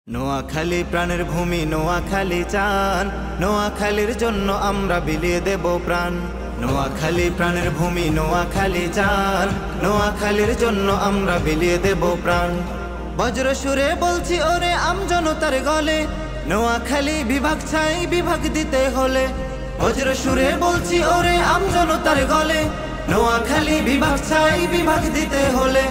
নোয়াখালী প্রাণের ভূমি, নোয়াখালী চান, নোয়াখালীর জন্য আমরা বিলিয়ে দেব প্রাণ। নোয়াখালী প্রাণের ভূমি, নোয়াখালী চান, নোয়াখালীর জন্য আমরা বিলিয়ে দেব প্রাণ। বজ্র সুরে বলছি ওরে আমজনতার গলে, নোয়াখালী বিভাগ চাই বিভাগ দিতে হলে। বজ্র সুরে বলছি ওরে আমজনতার গলে, নোয়াখালী বিভাগ চাই বিভাগ দিতে হলে।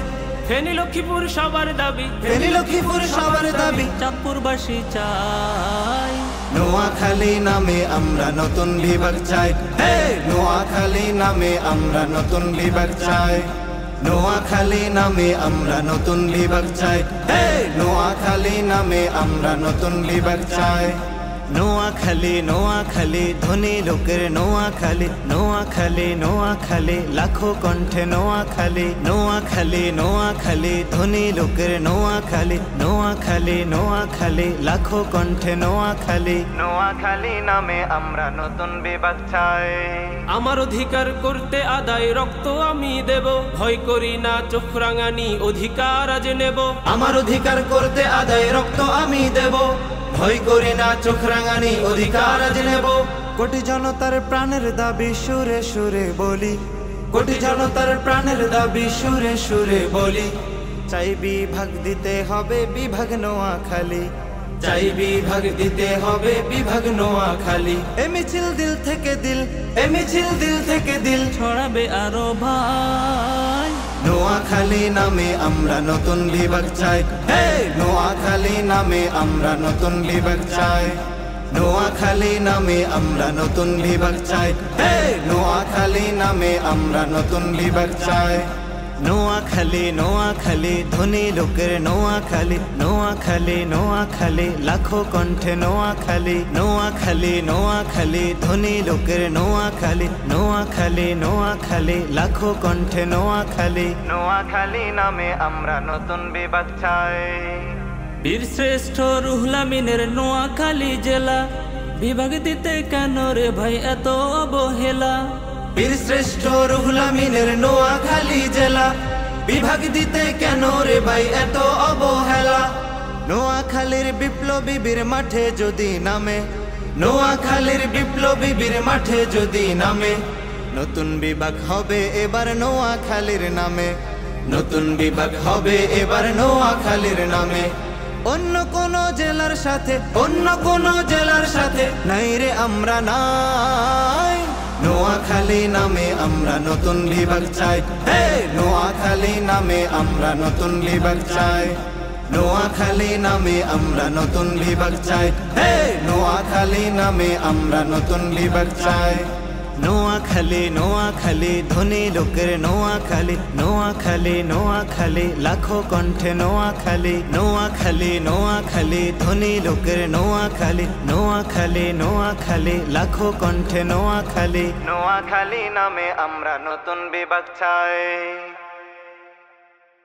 ফেনী লক্ষ্মীপুর সবার দাবি, ফেনী লক্ষ্মীপুর সবার দাবি, চাঁদপুরবাসী চাই। নোয়াখালী নামে আমরা নতুন বিভাগ চাই, হে নোয়াখালী নামে আমরা নতুন বিভাগ চাই। নোয়াখালী নামে আমরা নতুন বিভাগ চাই, হে নোয়াখালী নামে আমরা নতুন বিভাগ চাই। নোয়াখালী নোয়াখালী ধনী লোকের নোয়াখালী, নোয়াখালী নোয়াখালী লাখো কণ্ঠে নোয়াখালী। নোয়াখালী নোয়াখালী ধনী লোকের নোয়াখালী, নোয়াখালী নোয়াখালী লাখো কণ্ঠে নোয়াখালী। নোয়াখালী নামে আমরা নতুন বিভাগ চাই। আমার অধিকার করতে আদায় রক্ত আমি দেব, ভয় করি না চোখ রাঙানি অধিকার আজ নেব। আমার অধিকার করতে আদায় রক্ত আমি দেব, ভয় করি না চোখ রাঙানি অধিকার আজ নেব। কোটি জনতার প্রাণের দাবি সুরে সুরে বলি, কোটি জনতার প্রাণের দাবি সুরে সুরে বলি। চাই বিভাগ দিতে হবে বিভাগ নোয়াখালী, চাই বিভাগ দিতে হবে বিভাগ নোয়াখালী। এ মিছিল দিল থেকে দিল, এ মিছিল দিল থেকে দিল ছড়াবে আরো ভাই। নোয়াখালী নামে আমরা নতুন বিভাগ চাই, হে নোয়াখালী নামে আমরা নতুন বিভাগ চাই। নোয়াখালী নামে আমরা নতুন বিভাগ চাই, হে নোয়াখালী নামে আমরা নতুন বিভাগ চাই। নোয়াখালী নোয়াখালী ধনী লোকের নোয়াখালী, নোয়াখালী নোয়াখালী লাখো কণ্ঠে নোয়াখালী। নোয়াখালী নোয়াখালী ধনী লোকের নোয়াখালী, নোয়াখালী নোয়াখালী লাখো কণ্ঠে নোয়াখালী। নোয়াখালী নামে আমরা নতুন বিভাগ চাই। বীরশ্রেষ্ঠ রুহুল আমিনের নোয়াখালী জেলা, বিভাগ দিতে কেন রে ভাই এত অবহেলা। বীরশ্রেষ্ঠ রুহুল আমিনের নোয়াখালী জেলা, বিভাগ দিতে কেন রে ভাই এত অবহেলা। নোয়াখালীর বিপ্লবী বীর মাঠে যদি নামে, নোয়াখালীর বিপ্লবী বীর মাঠে যদি নামে। নতুন বিভাগ হবে এবার নোয়াখালীর নামে, নতুন বিভাগ হবে এবার নোয়াখালীর নামে। অন্য কোন জেলার সাথে, অন্য কোন জেলার সাথে নাই রে আমরা নাই। নোয়াখালী নামে আমরা নতুন বিভাগ চাই, হে নোয়াখালী নামে আমরা নতুন বিভাগ চাই। নোয়াখালী নামে আমরা নতুন বিভাগ চাই, হে নোয়াখালী নামে আমরা নতুন বিভাগ চাই। নোয়াখালী নোয়াখালী ধনী লোকের নোয়াখালী, নোয়াখালী নোয়াখালী লাখো কণ্ঠে নোয়াখালী। নোয়াখালী নোয়াখালী ধনী লোকের নোয়াখালী, নোয়াখালী নোয়াখালী লাখো কণ্ঠে নোয়াখালী। নোয়াখালী নামে আমরা নতুন বিভাগ চাই।